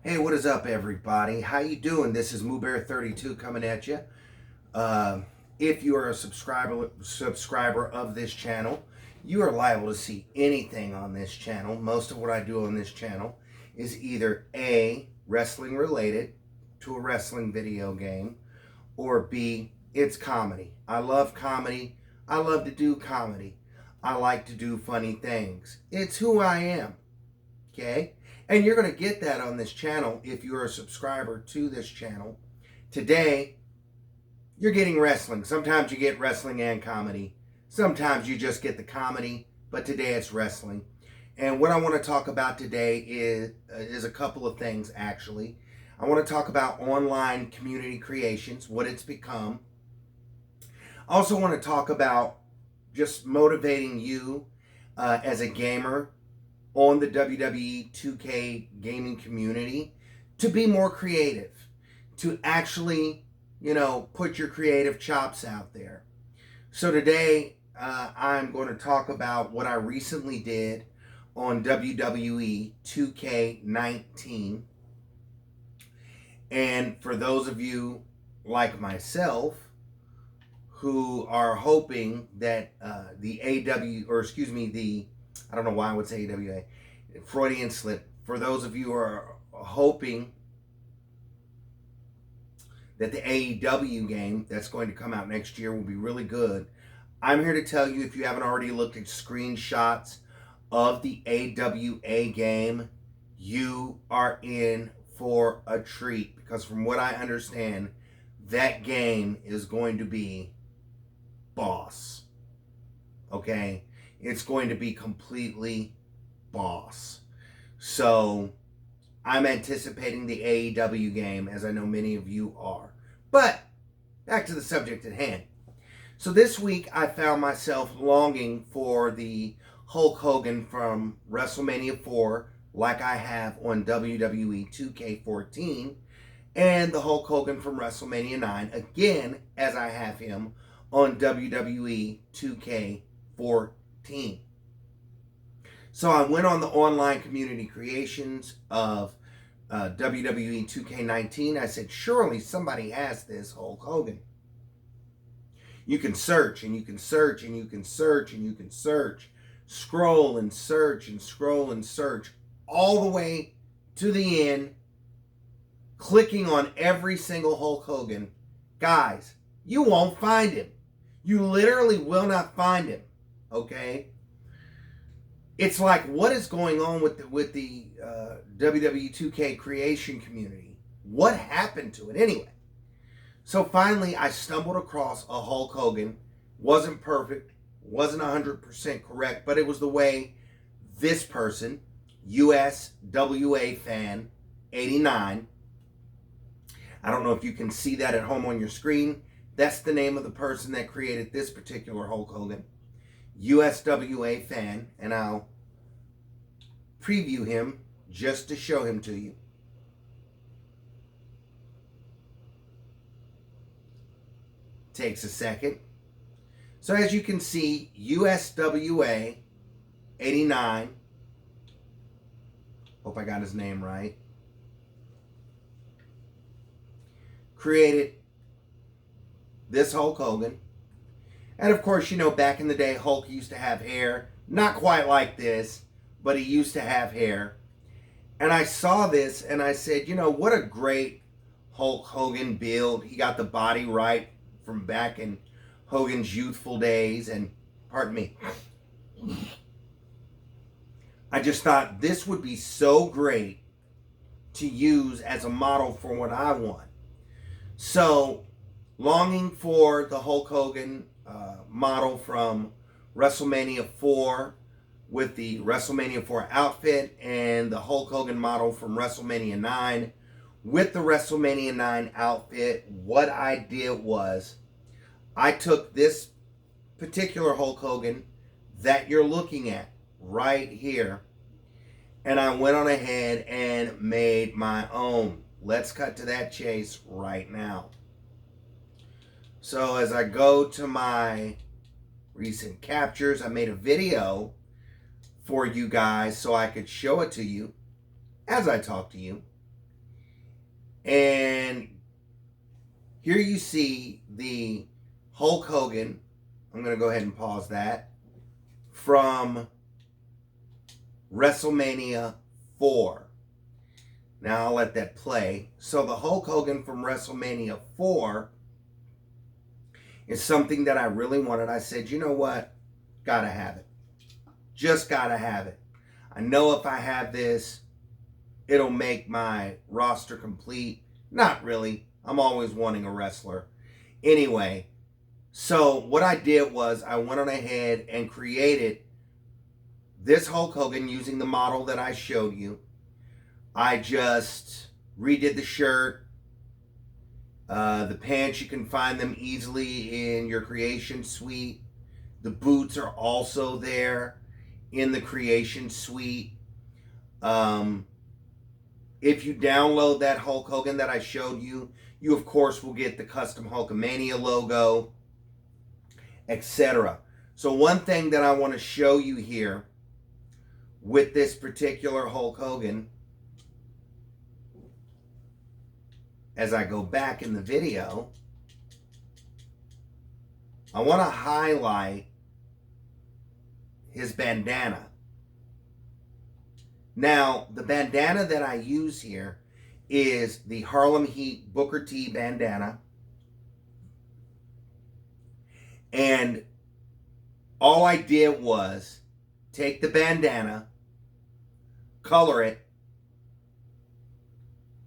Hey, what is up, everybody? How you doing? This is MooBear32 coming at you. If you are a subscriber of this channel, you are liable to see anything on this channel. Most of what I do on this channel is either A, wrestling related to a wrestling video game, or B, it's comedy. I love comedy. I love to do comedy. I like to do funny things. It's who I am. Okay? And you're going to get that on this channel if you're a subscriber to this channel. Today, you're getting wrestling. Sometimes you get wrestling and comedy. Sometimes you just get the comedy, but today it's wrestling. And what I want to talk about today is a couple of things, actually. I want to talk about online community creations, what it's become. I also want to talk about just motivating you as a gamer on the WWE 2K gaming community to be more creative, to actually, put your creative chops out there. So today, I'm going to talk about what I recently did on WWE 2K19. And for those of you like myself who are hoping that I don't know why I would say AWA, Freudian slip. For those of you who are hoping that the AEW game that's going to come out next year will be really good, I'm here to tell you, if you haven't already looked at screenshots of the AWA game, you are in for a treat. Because from what I understand, that game is going to be boss. Okay? It's going to be completely boss. So I'm anticipating the AEW game, as I know many of you are. But back to the subject at hand. So this week I found myself longing for the Hulk Hogan from Wrestlemania 4, like I have on WWE 2K14, and the Hulk Hogan from Wrestlemania 9, again, as I have him on WWE 2K14. So I went on the online community creations of WWE 2K19. I said, surely somebody has this Hulk Hogan. You can search and you can search and you can search and you can search. Scroll and search and scroll and search all the way to the end, clicking on every single Hulk Hogan. Guys, you won't find him. You literally will not find him. Okay? It's like, what is going on with the WWE 2K creation community? What happened to it anyway? So finally, I stumbled across a Hulk Hogan. Wasn't perfect, wasn't 100% correct, but it was the way this person, USWA fan 89. I don't know if you can see that at home on your screen. That's the name of the person that created this particular Hulk Hogan. USWA fan, and I'll preview him just to show him to you. Takes a second. So as you can see, USWA 89, hope I got his name right, created this Hulk Hogan. And of course, back in the day, Hulk used to have hair. Not quite like this, but he used to have hair. And I saw this and I said, what a great Hulk Hogan build. He got the body right from back in Hogan's youthful days. And, pardon me, I just thought this would be so great to use as a model for what I want. So, longing for the Hulk Hogan model from WrestleMania 4 with the WrestleMania 4 outfit, and the Hulk Hogan model from WrestleMania 9 with the WrestleMania 9 outfit. What I did was I took this particular Hulk Hogan that you're looking at right here, and I went on ahead and made my own. Let's cut to that chase right now. So as I go to my recent captures, I made a video for you guys so I could show it to you as I talk to you. And here you see the Hulk Hogan. I'm going to go ahead and pause that. From WrestleMania 4. Now I'll let that play. So the Hulk Hogan from WrestleMania 4 is something that I really wanted. I said, you know what? Gotta have it. Just gotta have it. I know if I have this, it'll make my roster complete. Not really. I'm always wanting a wrestler. Anyway, so what I did was I went on ahead and created this Hulk Hogan using the model that I showed you. I just redid the shirt. The pants, you can find them easily in your creation suite. The boots are also there in the creation suite. If you download that Hulk Hogan that I showed you, you of course will get the custom Hulkamania logo, etc. So one thing that I want to show you here with this particular Hulk Hogan, as I go back in the video, I want to highlight his bandana. Now, the bandana that I use here is the Harlem Heat Booker T bandana. And all I did was take the bandana, color it,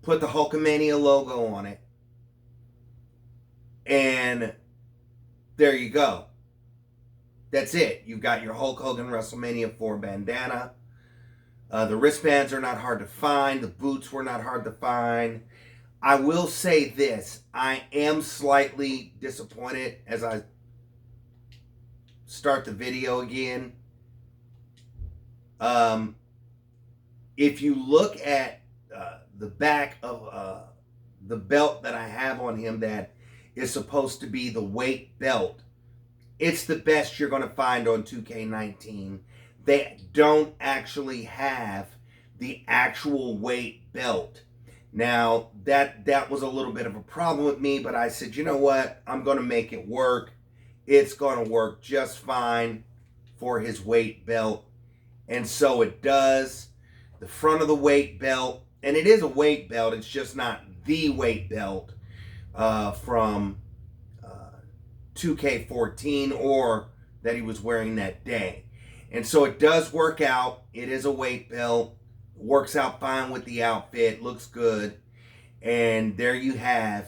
put the Hulkamania logo on it, and there you go. That's it. You've got your Hulk Hogan WrestleMania 4 bandana. The wristbands are not hard to find. The boots were not hard to find. I will say this. I am slightly disappointed as I start the video again. If you look at the back of the belt that I have on him that is supposed to be the weight belt, it's the best you're going to find on 2K19. They don't actually have the actual weight belt. Now, that was a little bit of a problem with me, but I said, you know what? I'm going to make it work. It's going to work just fine for his weight belt. And so it does. The front of the weight belt, and it is a weight belt, it's just not the weight belt from 2K14 or that he was wearing that day. And so it does work out. It is a weight belt. Works out fine with the outfit. Looks good. And there you have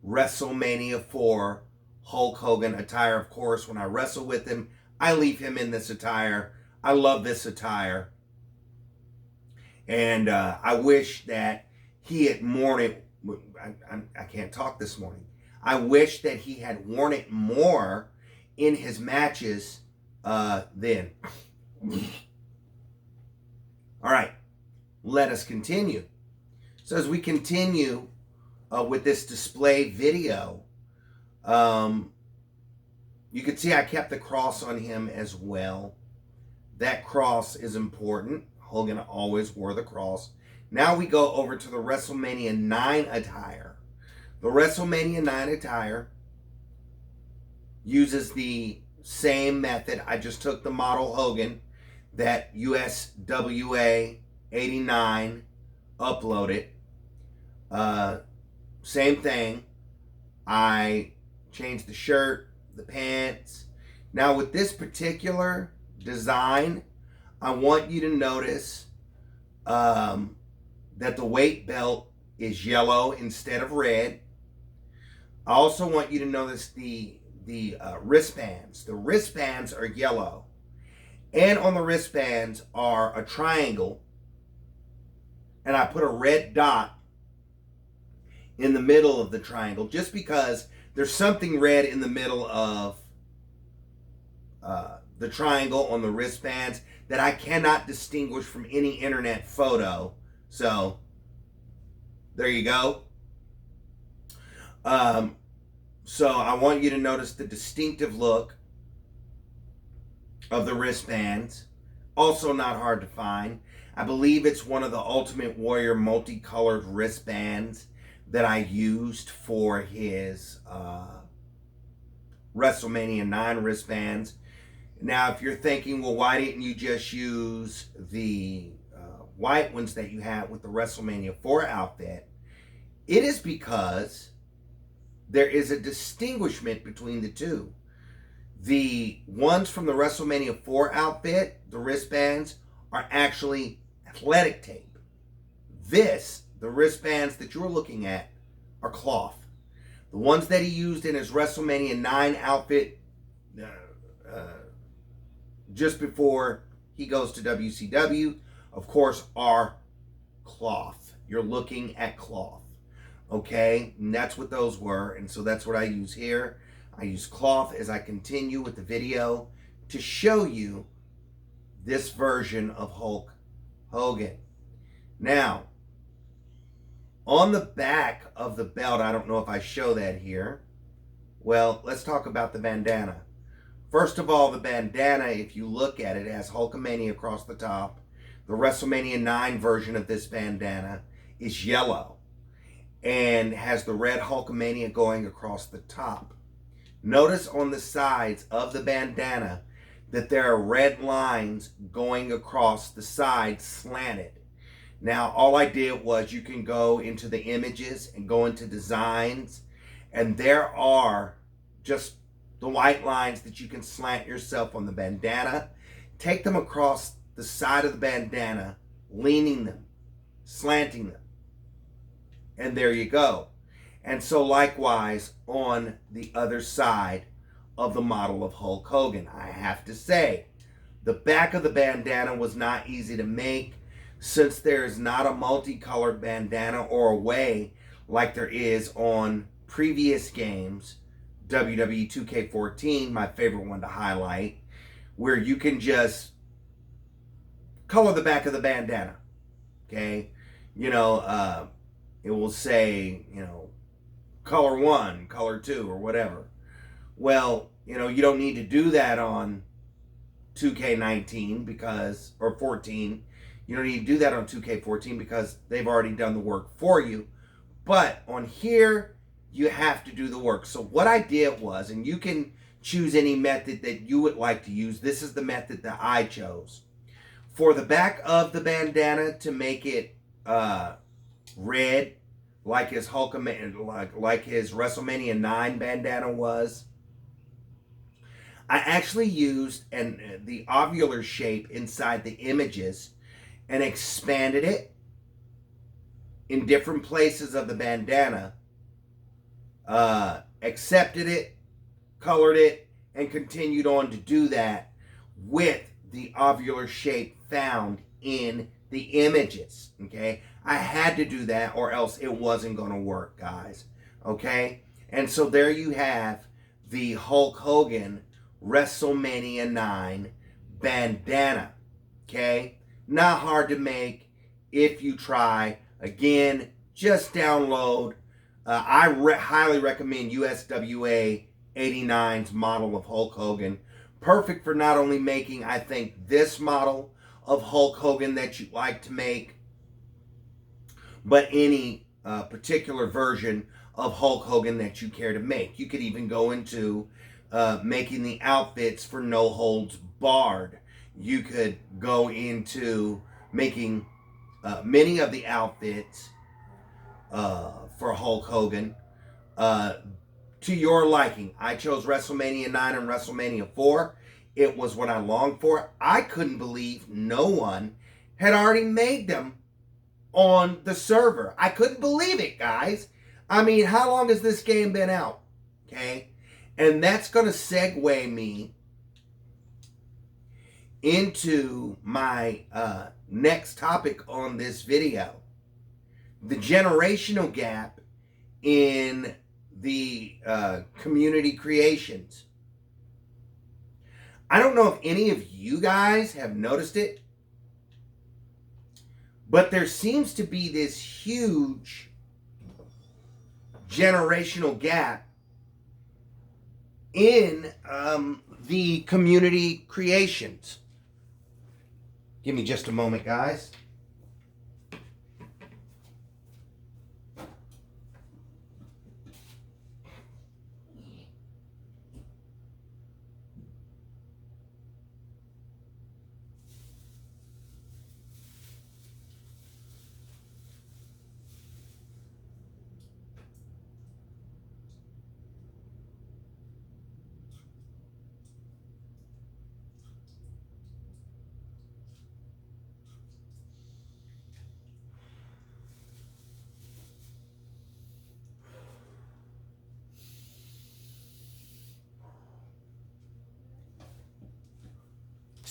WrestleMania 4 Hulk Hogan attire. Of course, when I wrestle with him, I leave him in this attire. I love this attire. And I wish that he had worn it. I can't talk this morning. I wish that he had worn it more in his matches then. All right, let us continue. So as we continue with this display video, you can see I kept the cross on him as well. That cross is important. Hogan always wore the cross. Now we go over to the WrestleMania 9 attire. The WrestleMania 9 attire uses the same method. I just took the model Hogan that USWA 89 uploaded. Same thing. I changed the shirt, the pants. Now with this particular design, I want you to notice that the weight belt is yellow instead of red. I also want you to notice the wristbands. The wristbands are yellow. And on the wristbands are a triangle. And I put a red dot in the middle of the triangle just because there's something red in the middle of the triangle on the wristbands that I cannot distinguish from any internet photo. So, there you go. So I want you to notice the distinctive look of the wristbands. Also not hard to find. I believe it's one of the Ultimate Warrior multicolored wristbands that I used for his WrestleMania 9 wristbands. Now, if you're thinking, well, why didn't you just use the white ones that you had with the WrestleMania 4 outfit? It is because there is a distinguishment between the two. The ones from the WrestleMania 4 outfit, the wristbands, are actually athletic tape. The wristbands that you're looking at, are cloth. The ones that he used in his WrestleMania 9 outfit just before he goes to WCW, of course, are cloth. You're looking at cloth. Okay? And that's what those were. And so that's what I use here. I use cloth as I continue with the video to show you this version of Hulk Hogan. Now, on the back of the belt, I don't know if I show that here. Well, let's talk about the bandana. First of all, the bandana, if you look at it, has Hulkamania across the top. The WrestleMania 9 version of this bandana is yellow and has the red Hulkamania going across the top. Notice on the sides of the bandana that there are red lines going across the sides, slanted. Now, all I did was, you can go into the images and go into designs, and there are just the white lines that you can slant yourself on the bandana. Take them across the side of the bandana, leaning them, slanting them, and there you go. And so likewise on the other side of the model of Hulk Hogan. I have to say, the back of the bandana was not easy to make, since there is not a multicolored bandana or a way like there is on previous games, WWE 2K14, my favorite one to highlight, where you can just color the back of the bandana. Okay? You know, it will say, you know, color 1, color 2, or whatever. Well, you know, you don't need to do that on 2K19 because, or 14. You don't need to do that on 2K14 because they've already done the work for you. But on here, you have to do the work. So what I did was, and you can choose any method that you would like to use. This is the method that I chose. For the back of the bandana, to make it red, like his like his WrestleMania 9 bandana was, I actually used the ovular shape inside the images and expanded it in different places of the bandana, accepted it, colored it, and continued on to do that with the ovular shape found in the images. Okay, I had to do that or else it wasn't going to work, guys. Okay, and so there you have the Hulk Hogan WrestleMania 9 bandana. Okay, not hard to make if you try. Again, just download. I highly recommend USWA 89's model of Hulk Hogan. Perfect for not only making, I think, this model of Hulk Hogan that you like to make, but any particular version of Hulk Hogan that you care to make. You could even go into making the outfits for No Holds Barred. You could go into making many of the outfits for Hulk Hogan to your liking. I chose WrestleMania 9 and WrestleMania 4. It was what I longed for. I couldn't believe no one had already made them on the server. I couldn't believe it, guys. I mean, how long has this game been out? Okay? And that's going to segue me into my next topic on this video. The generational gap in the community creations. I don't know if any of you guys have noticed it, but there seems to be this huge generational gap in the community creations. Give me just a moment, guys.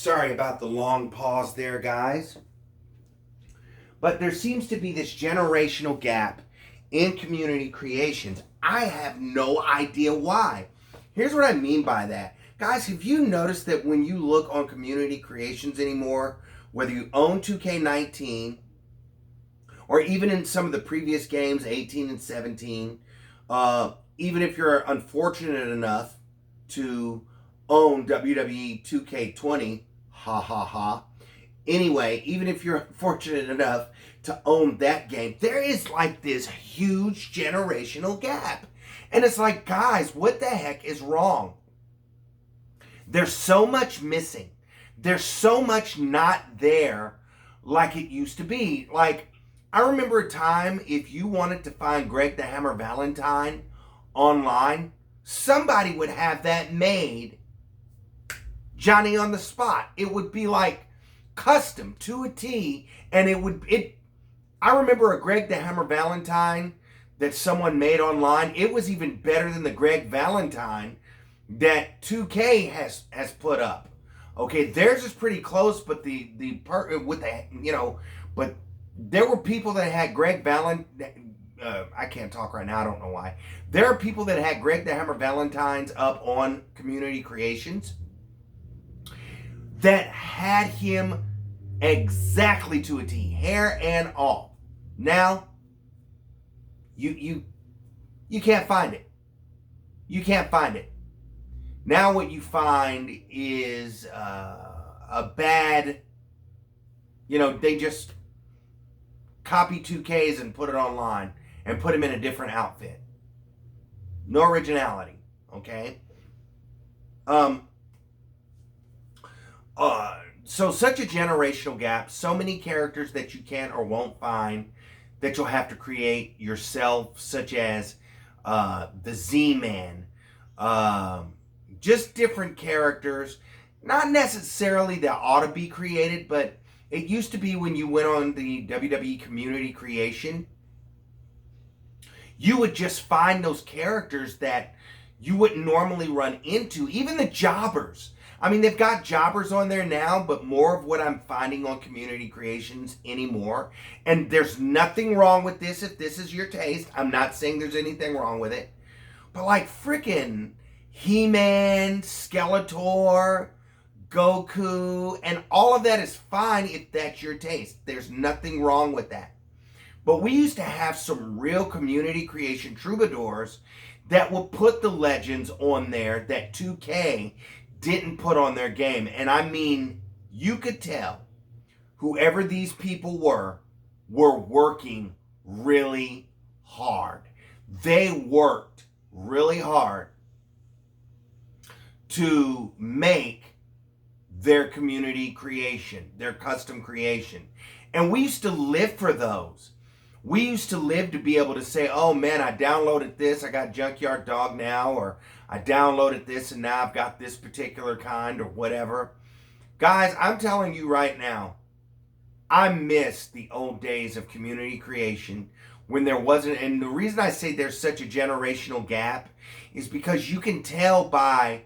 Sorry about the long pause there, guys. But there seems to be this generational gap in community creations. I have no idea why. Here's what I mean by that. Guys, have you noticed that when you look on community creations anymore, whether you own 2K19 or even in some of the previous games, 18 and 17, even if you're unfortunate enough to own WWE 2K20, ha ha ha. Anyway, even if you're fortunate enough to own that game, there is like this huge generational gap. And it's like, guys, what the heck is wrong? There's so much missing. There's so much not there like it used to be. Like, I remember a time if you wanted to find Greg the Hammer Valentine online, somebody would have that made Johnny on the spot. It would be like custom to a T, and I remember a Greg the Hammer Valentine that someone made online. It was even better than the Greg Valentine that 2K has put up. Okay, theirs is pretty close, but but there were people that had Greg Valentine. I can't talk right now. I don't know why. There are people that had Greg the Hammer Valentines up on community creations that had him exactly to a T, hair and all. Now, you can't find it. You can't find it. Now what you find is a bad, they just copy 2Ks and put it online and put him in a different outfit. No originality, okay? So such a generational gap, so many characters that you can or won't find that you'll have to create yourself, such as the Z-Man, just different characters, not necessarily that ought to be created, but it used to be when you went on the WWE community creation, you would just find those characters that you wouldn't normally run into, even the jobbers. I mean, they've got jobbers on there now, but more of what I'm finding on community creations anymore. And there's nothing wrong with this if this is your taste. I'm not saying there's anything wrong with it. But like freaking He-Man, Skeletor, Goku, and all of that is fine if that's your taste. There's nothing wrong with that. But we used to have some real community creation troubadours that would put the legends on there that 2K didn't put on their game. And I mean, you could tell whoever these people were working really hard. They worked really hard to make their community creation, their custom creation. And we used to live for those. We used to live to be able to say, oh man, I downloaded this, I got Junkyard Dog now, or I downloaded this and now I've got this particular kind or whatever. Guys, I'm telling you right now, I miss the old days of community creation when there wasn't, and the reason I say there's such a generational gap is because you can tell by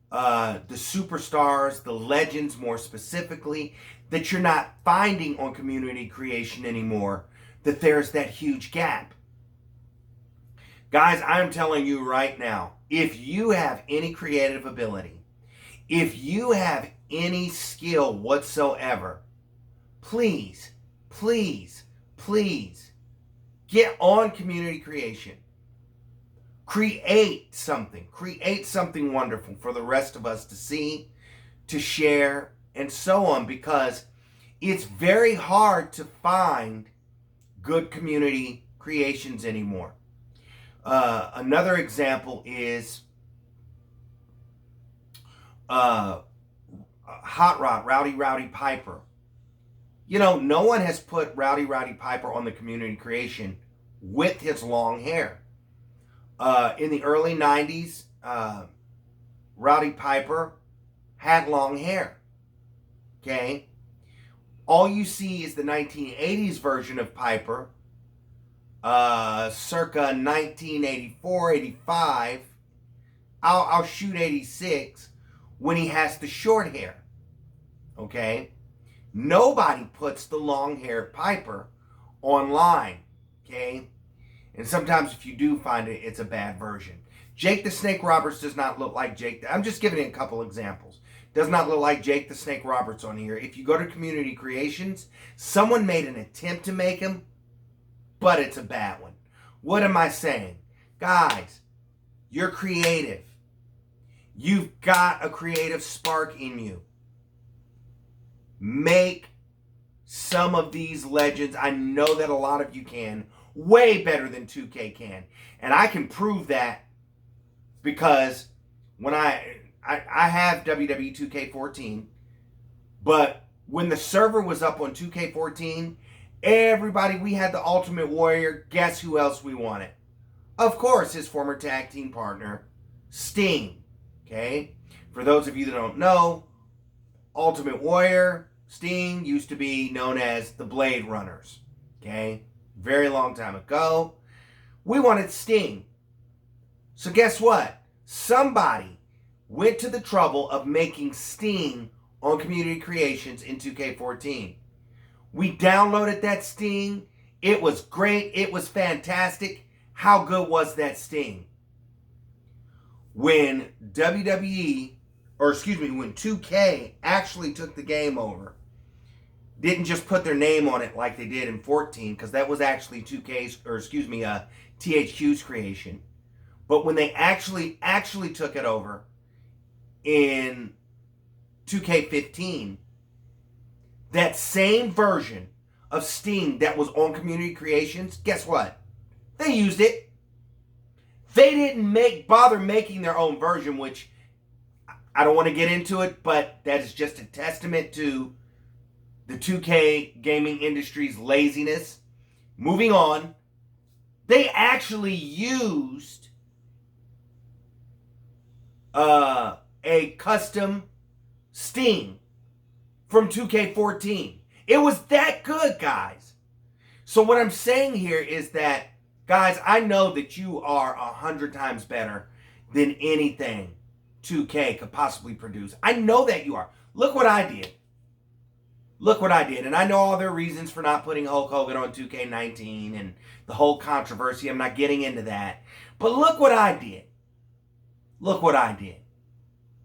the superstars, the legends more specifically, that you're not finding on community creation anymore, that there's that huge gap. Guys, I'm telling you right now, if you have any creative ability, if you have any skill whatsoever, please, please, please get on community creation. Create something wonderful for the rest of us to see, to share, and so on, because it's very hard to find good community creations anymore. Another example is Hot Rod, Rowdy Piper. No one has put Rowdy Piper on the community creation with his long hair. In the early 90s, Rowdy Piper had long hair. Okay? All you see is the 1980s version of Piper, circa 1984, 85. I'll shoot 86, when he has the short hair. Okay? Nobody puts the long-haired Piper online. Okay? And sometimes if you do find it, it's a bad version. Jake the Snake Roberts does not look like Jake. I'm just giving a couple examples. Does not look like Jake the Snake Roberts on here. If you go to Community Creations, someone made an attempt to make him, but it's a bad one. What am I saying? Guys, you're creative. You've got a creative spark in you. Make some of these legends. I know that a lot of you can. Way better than 2K can. And I can prove that because when I have WWE 2K14, but when the server was up on 2K14, everybody, we had the Ultimate Warrior. Guess who else we wanted? Of course, his former tag team partner, Sting. Okay? For those of you that don't know, Ultimate Warrior, Sting used to be known as the Blade Runners. Okay? Very long time ago. We wanted Sting. So guess what? Somebody went to the trouble of making Sting on Community Creations in 2K14. We downloaded that Sting. It was great. It was fantastic. How good was that Sting? When WWE, when 2K actually took the game over, didn't just put their name on it like they did in 14, because that was actually THQ's creation. But when they actually took it over in 2K15, that same version of Sting that was on Community Creations, guess what? They used it. They didn't bother making their own version, which I don't want to get into it, but that is just a testament to the 2K gaming industry's laziness. Moving on, they actually used a custom Sting from 2K14. It was that good, guys. So what I'm saying here is that, guys, I know that you are 100 times better than anything 2K could possibly produce. I know that you are. Look what I did. Look what I did. And I know all their reasons for not putting Hulk Hogan on 2K19 and the whole controversy. I'm not getting into that. But look what I did. Look what I did.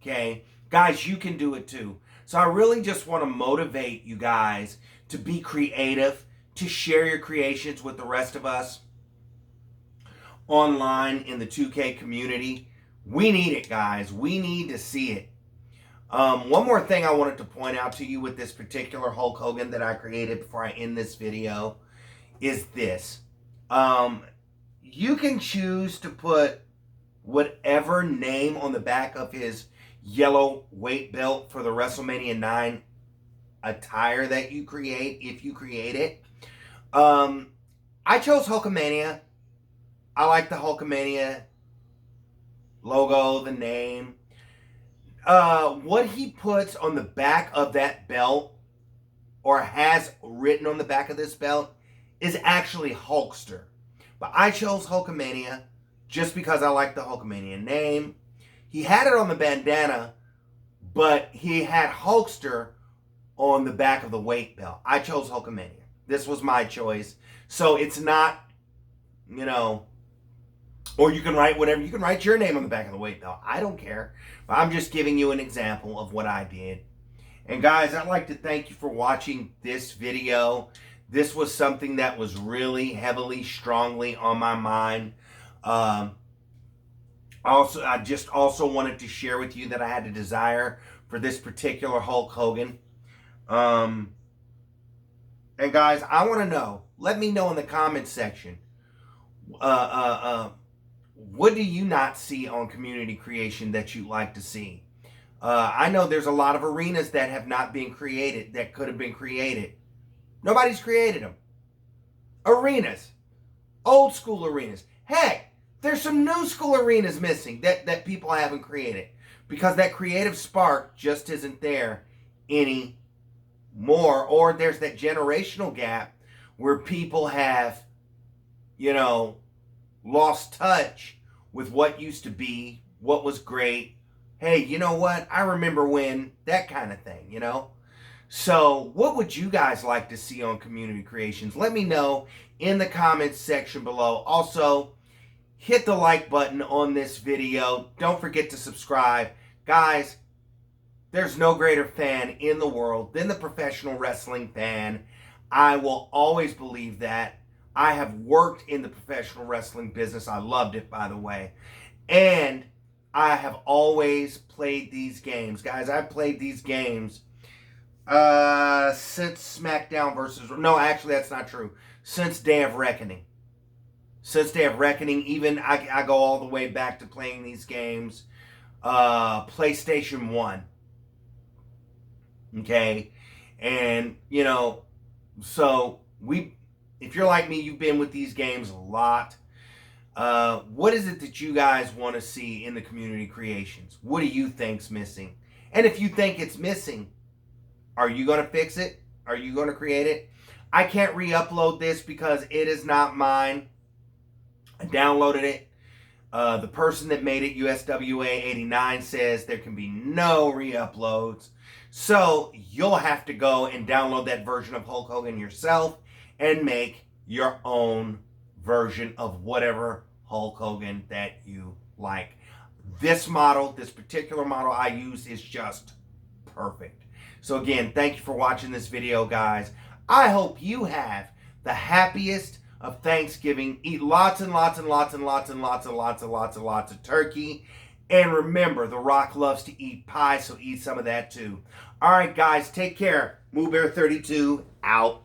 Okay? Guys, you can do it too. So I really just want to motivate you guys to be creative, to share your creations with the rest of us online in the 2K community. We need it, guys. We need to see it. One more thing I wanted to point out to you with this particular Hulk Hogan that I created before I end this video is this. You can choose to put whatever name on the back of his yellow weight belt for the WrestleMania 9 attire that you create, if you create it. I chose Hulkamania. I like the Hulkamania logo, the name. What he puts on the back of that belt, or has written on the back of this belt, is actually Hulkster. But I chose Hulkamania just because I like the Hulkamania name. He had it on the bandana, but he had Hulkster on the back of the weight belt. I chose Hulkamania. This was my choice. So it's not, or you can write whatever. You can write your name on the back of the weight belt. I don't care. But I'm just giving you an example of what I did. And guys, I'd like to thank you for watching this video. This was something that was really heavily, strongly on my mind. I just also wanted to share with you that I had a desire for this particular Hulk Hogan. And guys, I want to know. Let me know in the comments section. What do you not see on community creation that you'd like to see? I know there's a lot of arenas that have not been created, that could have been created. Nobody's created them. Arenas. Old school arenas. Heck, there's some new school arenas missing that people haven't created. Because that creative spark just isn't there anymore. Or there's that generational gap where people have, lost touch with what used to be, what was great. Hey, you know what? I remember when, that kind of thing, So what would you guys like to see on Community Creations? Let me know in the comments section below. Also, hit the like button on this video. Don't forget to subscribe. Guys, there's no greater fan in the world than the professional wrestling fan. I will always believe that. I have worked in the professional wrestling business. I loved it, by the way. And I have always played these games. Guys, I've played these games since SmackDown versus... No, actually, that's not true. Since Day of Reckoning. Since Day of Reckoning, even I go all the way back to playing these games. PlayStation 1. Okay? And, you know, so if you're like me, you've been with these games a lot. What is it that you guys want to see in the Community Creations? What do you think's missing? And if you think it's missing, are you going to fix it? Are you going to create it? I can't re-upload this because it is not mine. I downloaded it. The person that made it, USWA89, says there can be no re-uploads. So you'll have to go and download that version of Hulk Hogan yourself and make your own version of whatever Hulk Hogan that you like. This model, this particular model I use is just perfect. So again, thank you for watching this video, guys. I hope you have the happiest of Thanksgiving. Eat lots and lots and lots and lots and lots and lots and lots and lots of turkey. And remember, The Rock loves to eat pie, so eat some of that too. All right, guys, take care. MooBear32 out.